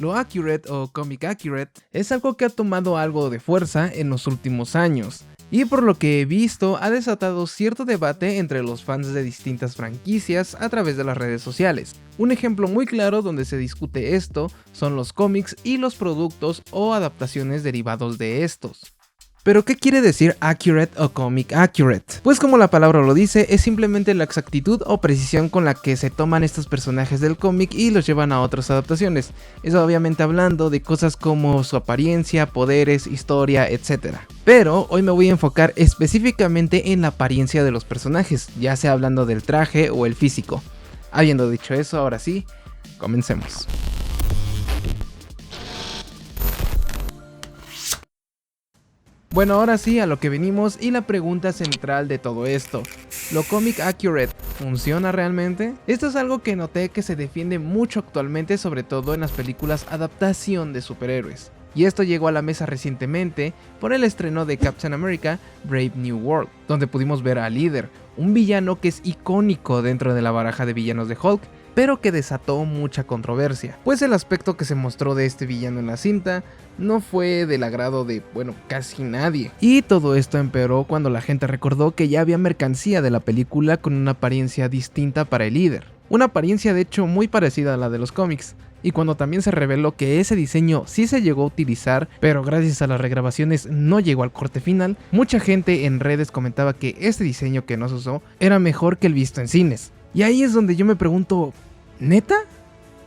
Lo accurate o comic accurate es algo que ha tomado algo de fuerza en los últimos años, y por lo que he visto ha desatado cierto debate entre los fans de distintas franquicias a través de las redes sociales. Un ejemplo muy claro donde se discute esto son los cómics y los productos o adaptaciones derivados de estos. ¿Pero qué quiere decir accurate o comic accurate? Pues como la palabra lo dice, es simplemente la exactitud o precisión con la que se toman estos personajes del cómic y los llevan a otras adaptaciones. Eso obviamente hablando de cosas como su apariencia, poderes, historia, etc. Pero hoy me voy a enfocar específicamente en la apariencia de los personajes, ya sea hablando del traje o el físico. Habiendo dicho eso, ahora sí, comencemos. Bueno, ahora sí a lo que venimos y la pregunta central de todo esto. ¿Lo comic accurate funciona realmente? Esto es algo que noté que se defiende mucho actualmente, sobre todo en las películas adaptación de superhéroes. Y esto llegó a la mesa recientemente por el estreno de Captain America Brave New World, donde pudimos ver a Líder, un villano que es icónico dentro de la baraja de villanos de Hulk, pero que desató mucha controversia, pues el aspecto que se mostró de este villano en la cinta no fue del agrado de, bueno, casi nadie. Y todo esto empeoró cuando la gente recordó que ya había mercancía de la película con una apariencia distinta para el Líder, una apariencia de hecho muy parecida a la de los cómics. Y cuando también se reveló que ese diseño sí se llegó a utilizar, pero gracias a las regrabaciones no llegó al corte final, mucha gente en redes comentaba que este diseño que no se usó era mejor que el visto en cines. Y ahí es donde yo me pregunto, ¿neta?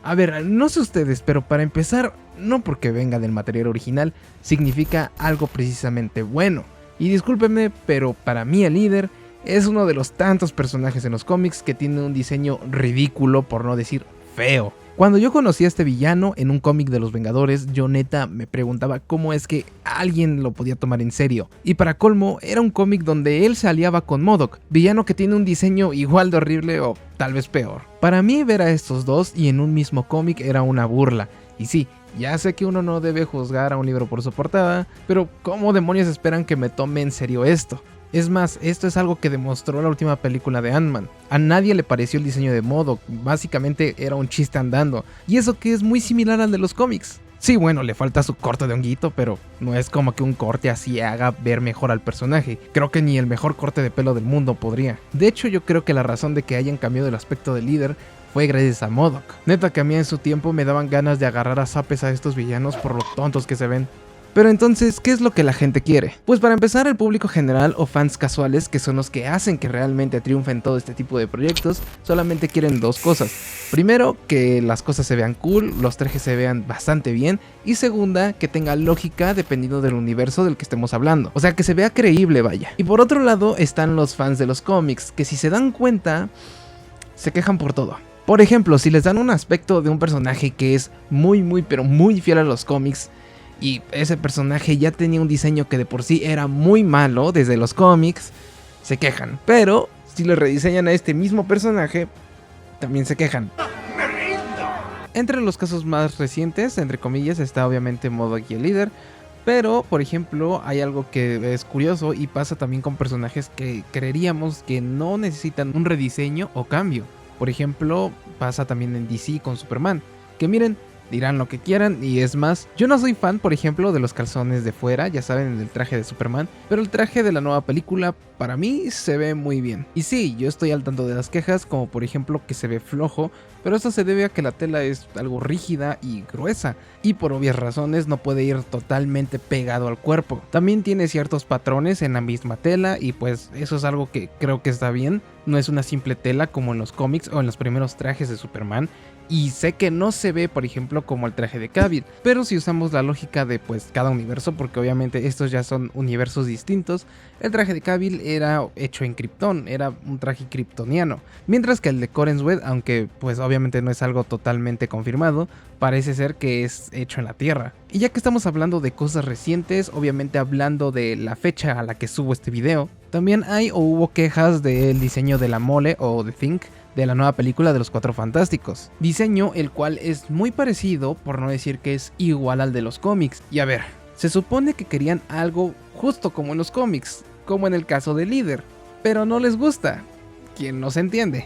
A ver, no sé ustedes, pero para empezar, no porque venga del material original, significa algo precisamente bueno. Y discúlpenme, pero para mí el Líder es uno de los tantos personajes en los cómics que tiene un diseño ridículo, por no decir feo. Cuando yo conocí a este villano en un cómic de los Vengadores, yo neta me preguntaba cómo es que alguien lo podía tomar en serio. Y para colmo, era un cómic donde él se aliaba con MODOK, villano que tiene un diseño igual de horrible o tal vez peor. Para mí ver a estos dos y en un mismo cómic era una burla. Y sí, ya sé que uno no debe juzgar a un libro por su portada, pero ¿cómo demonios esperan que me tome en serio esto? Es más, esto es algo que demostró la última película de Ant-Man. A nadie le pareció el diseño de MODOK, básicamente era un chiste andando, y eso que es muy similar al de los cómics. Sí, bueno, le falta su corte de honguito, pero no es como que un corte así haga ver mejor al personaje. Creo que ni el mejor corte de pelo del mundo podría. De hecho, yo creo que la razón de que hayan cambiado el aspecto del Líder fue gracias a MODOK. Neta que a mí en su tiempo me daban ganas de agarrar a zapes a estos villanos por lo tontos que se ven. Pero entonces, ¿qué es lo que la gente quiere? Pues para empezar, el público general o fans casuales, que son los que hacen que realmente triunfen todo este tipo de proyectos, solamente quieren dos cosas. Primero, que las cosas se vean cool, los trajes se vean bastante bien, y segunda, que tenga lógica dependiendo del universo del que estemos hablando. O sea, que se vea creíble, vaya. Y por otro lado están los fans de los cómics, que si se dan cuenta, se quejan por todo. Por ejemplo, si les dan un aspecto de un personaje que es pero muy fiel a los cómics, y ese personaje ya tenía un diseño que de por sí era muy malo desde los cómics, se quejan. Pero si le rediseñan a este mismo personaje, también se quejan. Entre los casos más recientes, entre comillas, está obviamente MODOK y el Líder. Pero, por ejemplo, hay algo que es curioso y pasa también con personajes que creeríamos que no necesitan un rediseño o cambio. Por ejemplo, pasa también en DC con Superman, que miren, dirán lo que quieran, y es más, yo no soy fan, por ejemplo, de los calzones de fuera, ya saben, del traje de Superman, pero el traje de la nueva película para mí se ve muy bien. Y sí, yo estoy al tanto de las quejas, como por ejemplo que se ve flojo, pero esto se debe a que la tela es algo rígida y gruesa, y por obvias razones no puede ir totalmente pegado al cuerpo. También tiene ciertos patrones en la misma tela, y pues eso es algo que creo que está bien, no es una simple tela como en los cómics o en los primeros trajes de Superman. Y sé que no se ve, por ejemplo, como el traje de Cavill, pero si usamos la lógica de pues cada universo, porque obviamente estos ya son universos distintos, el traje de Cavill era hecho en Krypton, era un traje kryptoniano, mientras que el de Corenswet, aunque pues obviamente no es algo totalmente confirmado, parece ser que es hecho en la Tierra. Y ya que estamos hablando de cosas recientes, obviamente hablando de la fecha a la que subo este video, también hay o hubo quejas del diseño de la mole o de Think de la nueva película de los Cuatro Fantásticos, diseño el cual es muy parecido, por no decir que es igual al de los cómics. Y a ver, se supone que querían algo justo como en los cómics, como en el caso de Líder, pero no les gusta. ¿Quién no se entiende?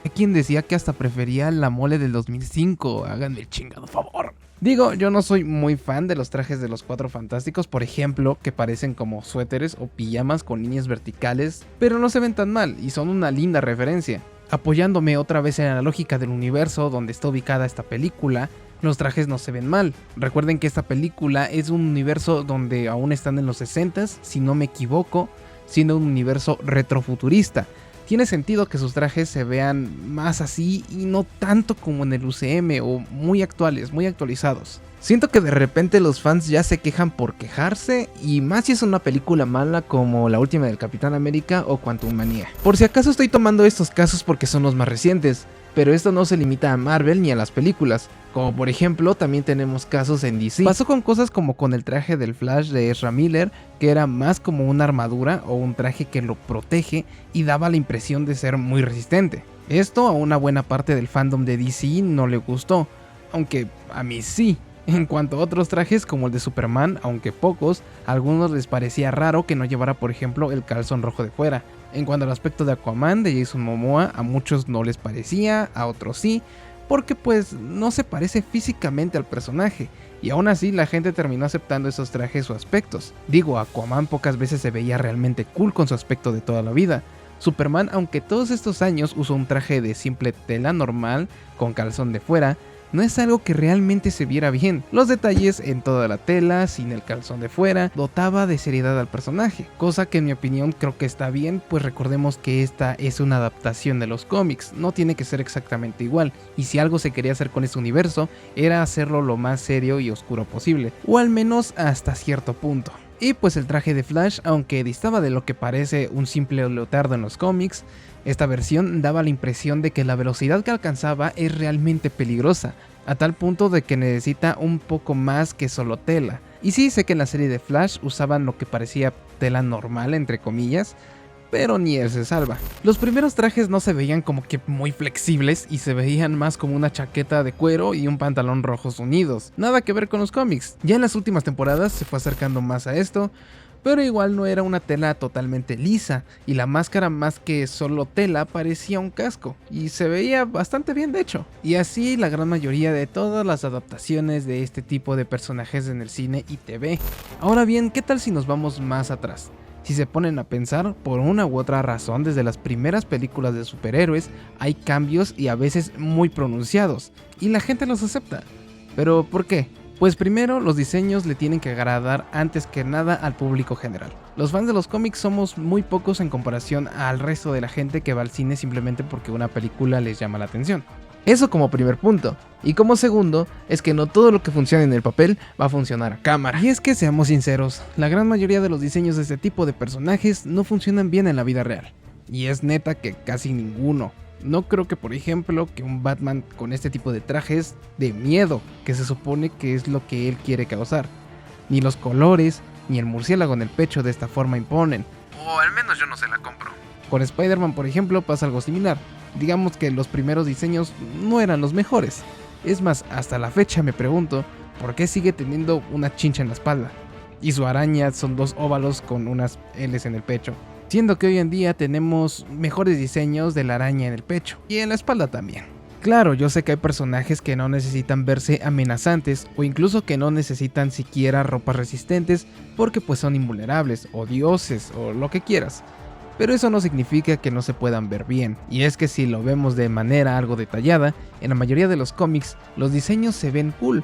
Hay quien decía que hasta prefería la mole del 2005, hagan el chingado favor. Digo, yo no soy muy fan de los trajes de los Cuatro Fantásticos, por ejemplo, que parecen como suéteres o pijamas con líneas verticales, pero no se ven tan mal y son una linda referencia. Apoyándome otra vez en la lógica del universo donde está ubicada esta película, los trajes no se ven mal. Recuerden que esta película es un universo donde aún están en los 60s, si no me equivoco, siendo un universo retrofuturista. Tiene sentido que sus trajes se vean más así y no tanto como en el UCM o muy actuales, muy actualizados. Siento que de repente los fans ya se quejan por quejarse, y más si es una película mala como la última del Capitán América o Quantumania. Por si acaso estoy tomando estos casos porque son los más recientes, pero esto no se limita a Marvel ni a las películas, como por ejemplo también tenemos casos en DC. Pasó con cosas como con el traje del Flash de Ezra Miller, que era más como una armadura o un traje que lo protege y daba la impresión de ser muy resistente. Esto a una buena parte del fandom de DC no le gustó, aunque a mí sí. En cuanto a otros trajes como el de Superman, aunque pocos, a algunos les parecía raro que no llevara por ejemplo el calzón rojo de fuera. En cuanto al aspecto de Aquaman de Jason Momoa, a muchos no les parecía, a otros sí, porque pues no se parece físicamente al personaje, y aún así la gente terminó aceptando esos trajes o aspectos. Digo, Aquaman pocas veces se veía realmente cool con su aspecto de toda la vida. Superman, aunque todos estos años usó un traje de simple tela normal, con calzón de fuera, no es algo que realmente se viera bien. Los detalles en toda la tela, sin el calzón de fuera, dotaba de seriedad al personaje, cosa que en mi opinión creo que está bien, pues recordemos que esta es una adaptación de los cómics, no tiene que ser exactamente igual, y si algo se quería hacer con este universo, era hacerlo lo más serio y oscuro posible, o al menos hasta cierto punto. Y pues el traje de Flash, aunque distaba de lo que parece un simple leotardo en los cómics, esta versión daba la impresión de que la velocidad que alcanzaba es realmente peligrosa, a tal punto de que necesita un poco más que solo tela. Y sí, sé que en la serie de Flash usaban lo que parecía tela normal entre comillas, pero ni él se salva. Los primeros trajes no se veían como que muy flexibles y se veían más como una chaqueta de cuero y un pantalón rojos unidos, nada que ver con los cómics. Ya en las últimas temporadas se fue acercando más a esto, pero igual no era una tela totalmente lisa, y la máscara más que solo tela parecía un casco, y se veía bastante bien de hecho. Y así la gran mayoría de todas las adaptaciones de este tipo de personajes en el cine y TV. Ahora bien, ¿qué tal si nos vamos más atrás? Si se ponen a pensar, por una u otra razón, desde las primeras películas de superhéroes hay cambios y a veces muy pronunciados, y la gente los acepta. ¿Pero por qué? Pues primero, los diseños le tienen que agradar antes que nada al público general. Los fans de los cómics somos muy pocos en comparación al resto de la gente que va al cine simplemente porque una película les llama la atención. Eso como primer punto. Y como segundo, es que no todo lo que funciona en el papel va a funcionar a cámara. Y es que seamos sinceros, la gran mayoría de los diseños de este tipo de personajes no funcionan bien en la vida real. Y es neta que casi ninguno. No creo que, por ejemplo, que un Batman con este tipo de trajes de miedo, que se supone que es lo que él quiere causar. Ni los colores, ni el murciélago en el pecho de esta forma imponen. O al menos yo no se la compro. Con Spider-Man, por ejemplo, pasa algo similar. Digamos que los primeros diseños no eran los mejores. Es más, hasta la fecha me pregunto, ¿por qué sigue teniendo una chincha en la espalda? Y su araña son dos óvalos con unas L's en el pecho. Siendo que hoy en día tenemos mejores diseños de la araña en el pecho y en la espalda también. Claro, yo sé que hay personajes que no necesitan verse amenazantes o incluso que no necesitan siquiera ropas resistentes porque pues son invulnerables o dioses o lo que quieras. Pero eso no significa que no se puedan ver bien, y es que si lo vemos de manera algo detallada, en la mayoría de los cómics los diseños se ven cool,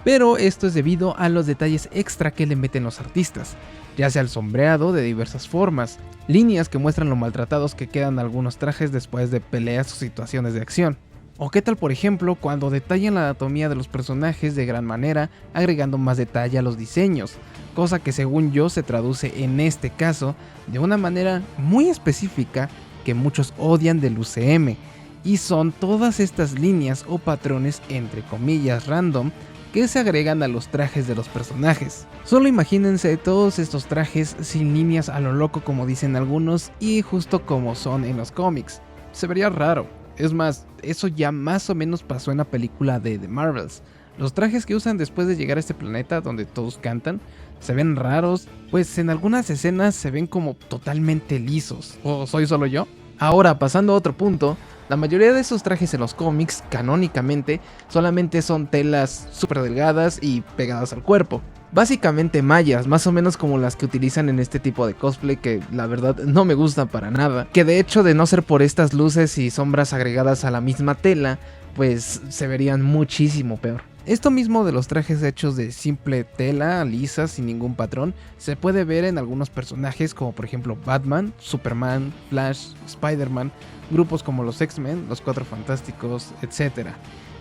pero esto es debido a los detalles extra que le meten los artistas, ya sea el sombreado de diversas formas, líneas que muestran lo maltratados que quedan algunos trajes después de peleas o situaciones de acción. O qué tal por ejemplo cuando detallan la anatomía de los personajes de gran manera, agregando más detalle a los diseños, cosa que según yo se traduce en este caso de una manera muy específica que muchos odian del UCM, y son todas estas líneas o patrones entre comillas random que se agregan a los trajes de los personajes. Solo imagínense todos estos trajes sin líneas a lo loco como dicen algunos y justo como son en los cómics. Se vería raro. Es más, eso ya más o menos pasó en la película de The Marvels. Los trajes que usan después de llegar a este planeta donde todos cantan se ven raros, pues en algunas escenas se ven como totalmente lisos. ¿O soy solo yo? Ahora, pasando a otro punto, la mayoría de esos trajes en los cómics, canónicamente, solamente son telas súper delgadas y pegadas al cuerpo. Básicamente mallas, más o menos como las que utilizan en este tipo de cosplay, que la verdad no me gustan para nada. Que de hecho, de no ser por estas luces y sombras agregadas a la misma tela, pues se verían muchísimo peor. Esto mismo de los trajes hechos de simple tela, lisa, sin ningún patrón, se puede ver en algunos personajes como por ejemplo Batman, Superman, Flash, Spider-Man, grupos como los X-Men, los Cuatro Fantásticos, etc.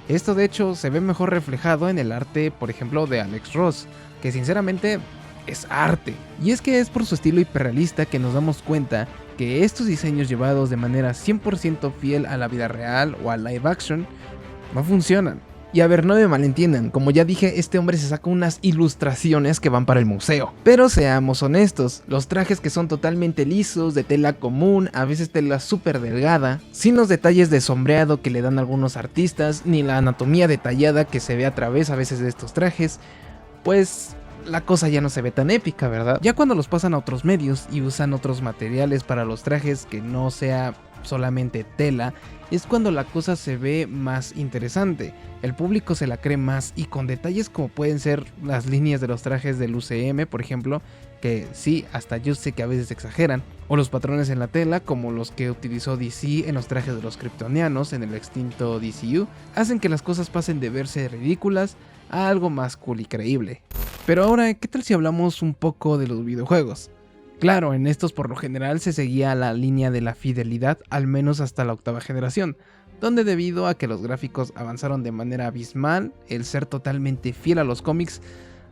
Esto de hecho se ve mejor reflejado en el arte, por ejemplo, de Alex Ross, que sinceramente es arte. Y es que es por su estilo hiperrealista que nos damos cuenta que estos diseños llevados de manera 100% fiel a la vida real o al live action no funcionan. Y a ver, no me malentiendan, como ya dije, este hombre se saca unas ilustraciones que van para el museo. Pero seamos honestos, los trajes que son totalmente lisos, de tela común, a veces tela súper delgada, sin los detalles de sombreado que le dan algunos artistas, ni la anatomía detallada que se ve a través a veces de estos trajes, pues la cosa ya no se ve tan épica, ¿verdad? Ya cuando los pasan a otros medios y usan otros materiales para los trajes que no sea solamente tela, es cuando la cosa se ve más interesante. El público se la cree más y con detalles como pueden ser las líneas de los trajes del UCM, por ejemplo, que sí, hasta yo sé que a veces exageran, o los patrones en la tela como los que utilizó DC en los trajes de los kryptonianos en el extinto DCU, hacen que las cosas pasen de verse ridículas a algo más cool y creíble. Pero ahora, ¿qué tal si hablamos un poco de los videojuegos? Claro, en estos por lo general se seguía la línea de la fidelidad, al menos hasta la octava generación, donde debido a que los gráficos avanzaron de manera abismal, el ser totalmente fiel a los cómics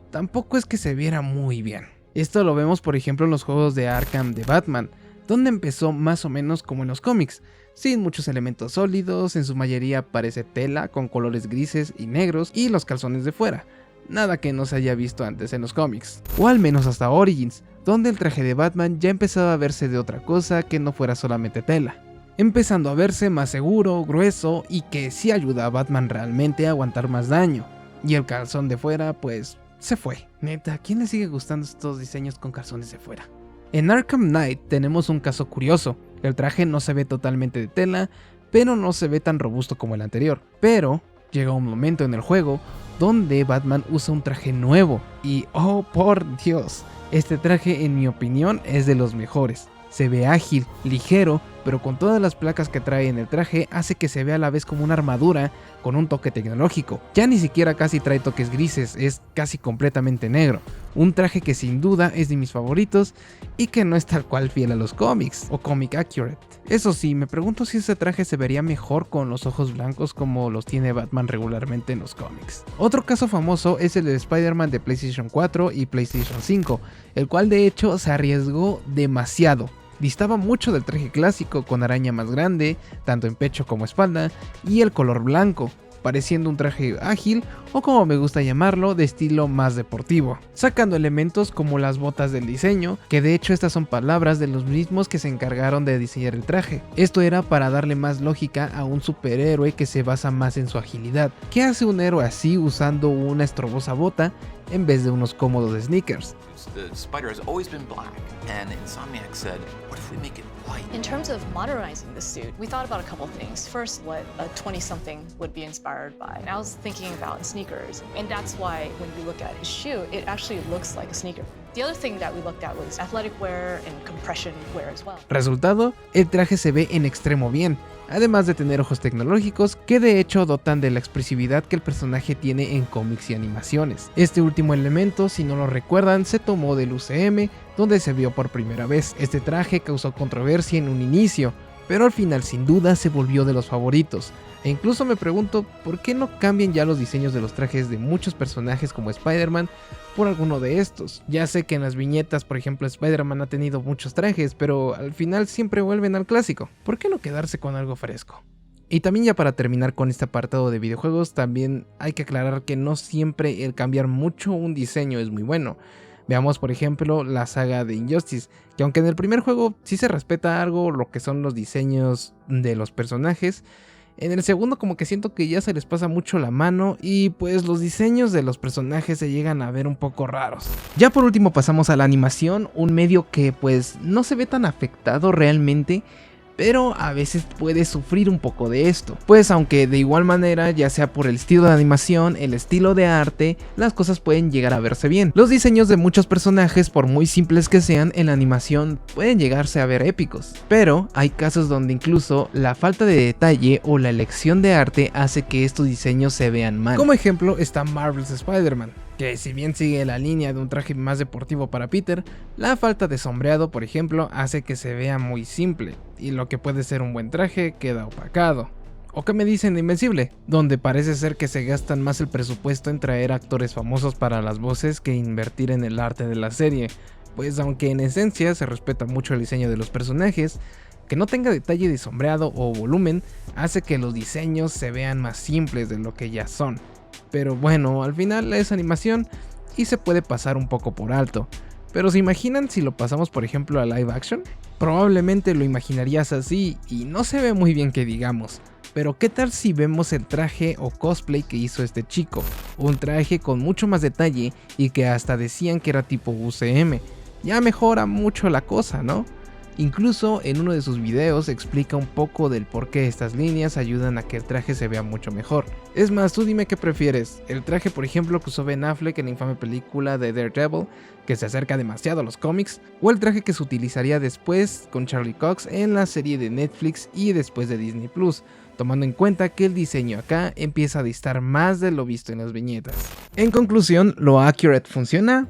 tampoco es que se viera muy bien. Esto lo vemos por ejemplo en los juegos de Arkham de Batman, donde empezó más o menos como en los cómics, sin muchos elementos sólidos, en su mayoría parece tela con colores grises y negros y los calzones de fuera. Nada que no se haya visto antes en los cómics, o al menos hasta Origins, donde el traje de Batman ya empezaba a verse de otra cosa que no fuera solamente tela, empezando a verse más seguro, grueso y que sí ayuda a Batman realmente a aguantar más daño, y el calzón de fuera pues se fue. Neta, ¿a quién le sigue gustando estos diseños con calzones de fuera? En Arkham Knight tenemos un caso curioso, el traje no se ve totalmente de tela, pero no se ve tan robusto como el anterior, pero llega un momento en el juego donde Batman usa un traje nuevo y oh por Dios, este traje en mi opinión es de los mejores. Se ve ágil, ligero, pero con todas las placas que trae en el traje hace que se vea a la vez como una armadura con un toque tecnológico. Ya ni siquiera casi trae toques grises, es casi completamente negro. Un traje que sin duda es de mis favoritos y que no es tal cual fiel a los cómics o comic accurate. Eso sí, me pregunto si ese traje se vería mejor con los ojos blancos como los tiene Batman regularmente en los cómics. Otro caso famoso es el de Spider-Man de PlayStation 4 y PlayStation 5, el cual de hecho se arriesgó demasiado. Distaba mucho del traje clásico con araña más grande, tanto en pecho como espalda, y el color blanco, pareciendo un traje ágil o como me gusta llamarlo, de estilo más deportivo, sacando elementos como las botas del diseño, que de hecho estas son palabras de los mismos que se encargaron de diseñar el traje. Esto era para darle más lógica a un superhéroe que se basa más en su agilidad. ¿Qué hace un héroe así usando una estorbosa bota en vez de unos cómodos sneakers? The spider has always been black, and Insomniac said, what if we make it white? In terms of modernizing the suit, we thought about a couple things. First, what a 20-something would be inspired by. And I was thinking about sneakers, and that's why when you look at his shoe, it actually looks like a sneaker. The other thing that we looked at was athletic wear and compression wear as well. Resultado, el traje se ve en extremo bien, además de tener ojos tecnológicos que de hecho dotan de la expresividad que el personaje tiene en cómics y animaciones. Este último elemento, si no lo recuerdan, se tomó del UCM, donde se vio por primera vez. Este traje causó controversia en un inicio, pero al final sin duda se volvió de los favoritos. E incluso me pregunto por qué no cambian ya los diseños de los trajes de muchos personajes como Spider-Man por alguno de estos. Ya sé que en las viñetas, por ejemplo, Spider-Man ha tenido muchos trajes, pero al final siempre vuelven al clásico. ¿Por qué no quedarse con algo fresco? Y también ya para terminar con este apartado de videojuegos, también hay que aclarar que no siempre el cambiar mucho un diseño es muy bueno. Veamos por ejemplo la saga de Injustice, que aunque en el primer juego sí se respeta algo lo que son los diseños de los personajes, en el segundo como que siento que ya se les pasa mucho la mano y pues los diseños de los personajes se llegan a ver un poco raros. Ya por último pasamos a la animación, un medio que pues no se ve tan afectado realmente, pero a veces puede sufrir un poco de esto, pues aunque de igual manera, ya sea por el estilo de animación, el estilo de arte, las cosas pueden llegar a verse bien. Los diseños de muchos personajes, por muy simples que sean, en la animación pueden llegarse a ver épicos, pero hay casos donde incluso la falta de detalle o la elección de arte hace que estos diseños se vean mal. Como ejemplo está Marvel's Spider-Man, que si bien sigue la línea de un traje más deportivo para Peter, la falta de sombreado, por ejemplo, hace que se vea muy simple, y lo que puede ser un buen traje queda opacado. ¿O qué me dicen de Invencible? Donde parece ser que se gastan más el presupuesto en traer actores famosos para las voces que invertir en el arte de la serie, pues aunque en esencia se respeta mucho el diseño de los personajes, que no tenga detalle de sombreado o volumen hace que los diseños se vean más simples de lo que ya son. Pero bueno, al final es animación y se puede pasar un poco por alto. Pero ¿se imaginan si lo pasamos por ejemplo a live action? Probablemente lo imaginarías así y no se ve muy bien que digamos. Pero ¿qué tal si vemos el traje o cosplay que hizo este chico? Un traje con mucho más detalle y que hasta decían que era tipo UCM. Ya mejora mucho la cosa, ¿no? Incluso en uno de sus videos explica un poco del por qué estas líneas ayudan a que el traje se vea mucho mejor. Es más, tú dime qué prefieres, el traje por ejemplo que usó Ben Affleck en la infame película de Daredevil, que se acerca demasiado a los cómics, o el traje que se utilizaría después con Charlie Cox en la serie de Netflix y después de Disney Plus, tomando en cuenta que el diseño acá empieza a distar más de lo visto en las viñetas. En conclusión, ¿lo accurate funciona?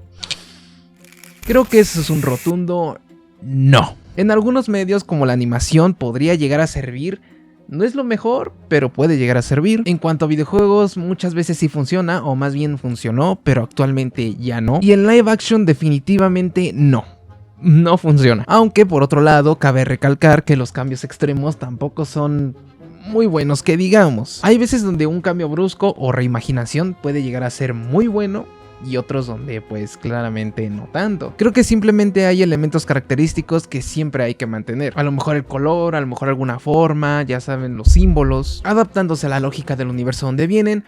Creo que eso es un rotundo no. En algunos medios como la animación podría llegar a servir, no es lo mejor, pero puede llegar a servir. En cuanto a videojuegos, muchas veces sí funciona, o más bien funcionó, pero actualmente ya no. Y en live action definitivamente no funciona. Aunque por otro lado, cabe recalcar que los cambios extremos tampoco son muy buenos que digamos. Hay veces donde un cambio brusco o reimaginación puede llegar a ser muy bueno, y otros donde pues claramente no tanto. Creo que simplemente hay elementos característicos que siempre hay que mantener. A lo mejor el color, a lo mejor alguna forma, ya saben, los símbolos, adaptándose a la lógica del universo donde vienen,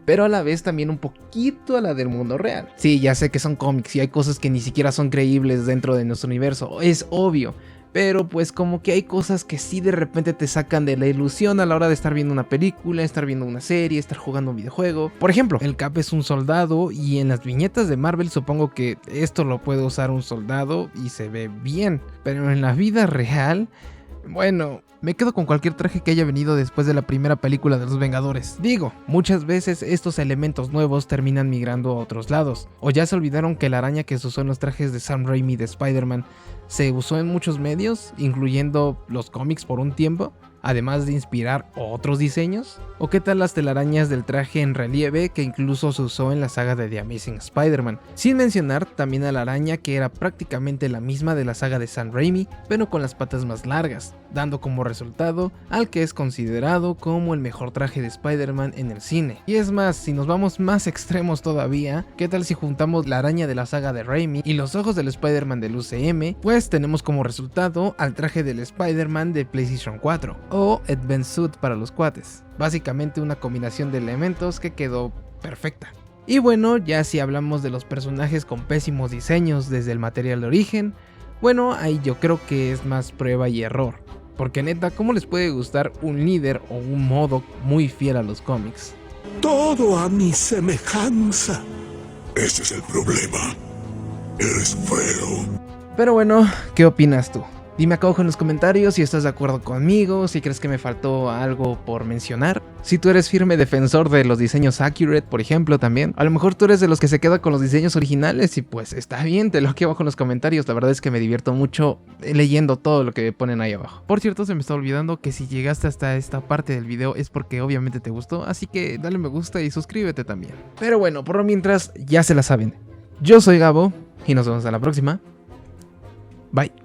pero a la vez también un poquito a la del mundo real. Sí, ya sé que son cómics y hay cosas que ni siquiera son creíbles dentro de nuestro universo, es obvio. Pero pues como que hay cosas que sí de repente te sacan de la ilusión a la hora de estar viendo una película, estar viendo una serie, estar jugando un videojuego. Por ejemplo, el Cap es un soldado y en las viñetas de Marvel supongo que esto lo puede usar un soldado y se ve bien. Pero en la vida real, bueno, me quedo con cualquier traje que haya venido después de la primera película de los Vengadores. Digo, muchas veces estos elementos nuevos terminan migrando a otros lados. O ya se olvidaron que la araña que se usó en los trajes de Sam Raimi de Spider-Man se usó en muchos medios, incluyendo los cómics por un tiempo, además de inspirar otros diseños. ¿O qué tal las telarañas del traje en relieve que incluso se usó en la saga de The Amazing Spider-Man? Sin mencionar también a la araña que era prácticamente la misma de la saga de Sam Raimi, pero con las patas más largas, dando como resultado al que es considerado como el mejor traje de Spider-Man en el cine. Y es más, si nos vamos más extremos todavía, ¿qué tal si juntamos la araña de la saga de Raimi y los ojos del Spider-Man del UCM? Pues tenemos como resultado al traje del Spider-Man de PlayStation 4, o Advanced Suit para los cuates. Básicamente una combinación de elementos que quedó perfecta. Y bueno, ya si hablamos de los personajes con pésimos diseños desde el material de origen, bueno, ahí yo creo que es más prueba y error. Porque neta, ¿cómo les puede gustar un líder o un modo muy fiel a los cómics? Todo a mi semejanza. Ese es el problema. Eres feo. Pero bueno, ¿qué opinas tú? Dime acá abajo en los comentarios si estás de acuerdo conmigo, si crees que me faltó algo por mencionar. Si tú eres firme defensor de los diseños accurate, por ejemplo, también. A lo mejor tú eres de los que se queda con los diseños originales y pues está bien, te lo aquí abajo en los comentarios. La verdad es que me divierto mucho leyendo todo lo que ponen ahí abajo. Por cierto, se me está olvidando que si llegaste hasta esta parte del video es porque obviamente te gustó, así que dale me gusta y suscríbete también. Pero bueno, por lo mientras ya se la saben. Yo soy Gabo y nos vemos a la próxima. Bye.